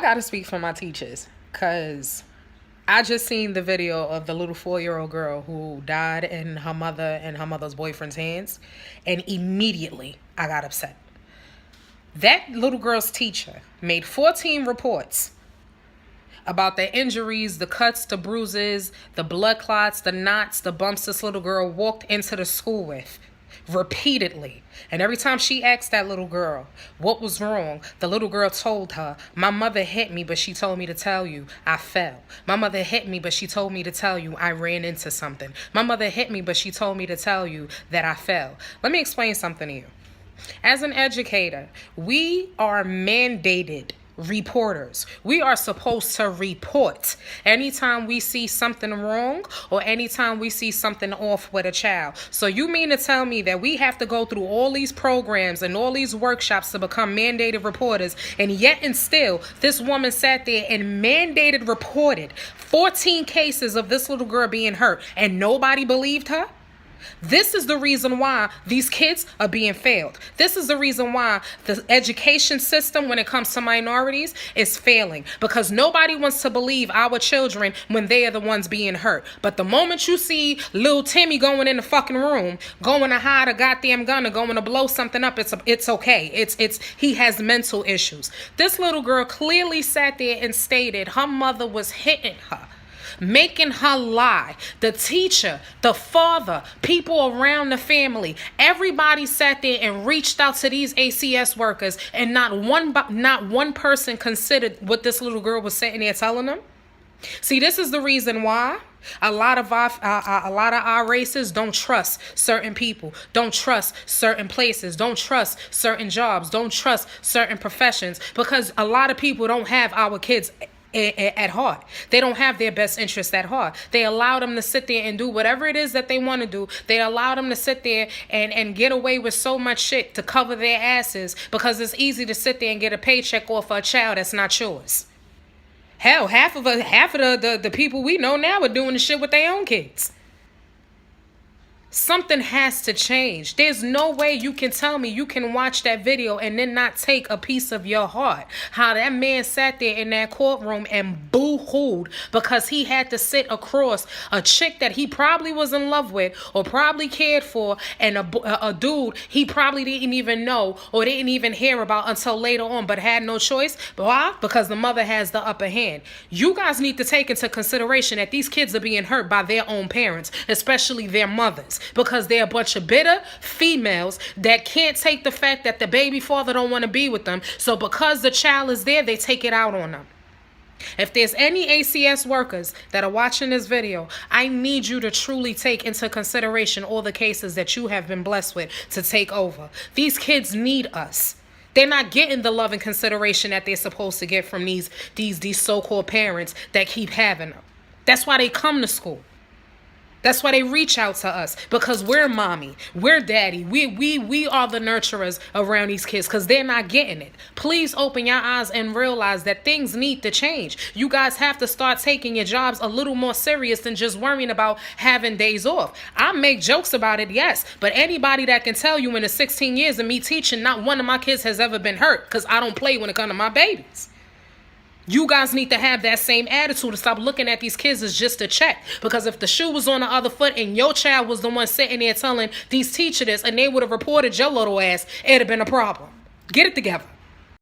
I gotta speak for my teachers, because I just seen the video of the little 4-year-old girl who died in her mother and her mother's boyfriend's hands, and immediately I got upset. That little girl's teacher made 14 reports about the injuries, the cuts, the bruises, the blood clots, the knots, the bumps this little girl walked into the school with repeatedly. And every time she asked that little girl what was wrong, the little girl told her, "My mother hit me, but she told me to tell you I fell. My mother hit me, but she told me to tell you I ran into something. My mother hit me, but she told me to tell you that I fell." Let me explain something to you. As an educator, we are mandated reporters. We are supposed to report anytime we see something wrong or anytime we see something off with a child. So you mean to tell me that we have to go through all these programs and all these workshops to become mandated reporters, and yet and still this woman sat there and mandated reported 14 cases of this little girl being hurt and nobody believed her? This is the reason why these kids are being failed. This is the reason why the education system, when it comes to minorities, is failing. Because nobody wants to believe our children when they are the ones being hurt. But the moment you see little Timmy going in the fucking room, going to hide a goddamn gun or going to blow something up, it's okay. He has mental issues. This little girl clearly sat there and stated her mother was hitting her, making her lie. The teacher, the father, people around the family, everybody sat there and reached out to these ACS workers, and not one person considered what this little girl was sitting there telling them. See, this is the reason why a lot of our races don't trust certain people, don't trust certain places, don't trust certain jobs, don't trust certain professions, because a lot of people don't have our kids at heart. They don't have their best interest at heart. They allow them to sit there and do whatever it is that they want to do. They allow them to sit there and get away with so much shit to cover their asses, because it's easy to sit there and get a paycheck off a child that's not yours. Hell, half of the people we know now are doing the shit with their own kids. Something has to change. There's no way you can tell me you can watch that video and then not take a piece of your heart. How that man sat there in that courtroom and boo-hooed because he had to sit across a chick that he probably was in love with or probably cared for, and a dude he probably didn't even know or didn't even hear about until later on, but had no choice. Why? Because the mother has the upper hand. You guys need to take into consideration that these kids are being hurt by their own parents, especially their mothers, because they're a bunch of bitter females that can't take the fact that the baby father don't want to be with them. So because the child is there, they take it out on them. If there's any ACS workers that are watching this video, I need you to truly take into consideration all the cases that you have been blessed with to take over. These kids need us. They're not getting the love and consideration that they're supposed to get from these so-called parents that keep having them. That's why they come to school. That's why they reach out to us, because we're mommy, we're daddy. We are the nurturers around these kids, because they're not getting it. Please open your eyes and realize that things need to change. You guys have to start taking your jobs a little more serious than just worrying about having days off. I make jokes about it, yes, but anybody that can tell you in the 16 years of me teaching, not one of my kids has ever been hurt, because I don't play when it comes to my babies. You guys need to have that same attitude to stop looking at these kids as just a check. Because if the shoe was on the other foot and your child was the one sitting there telling these teachers this and they would have reported your little ass, it'd have been a problem. Get it together.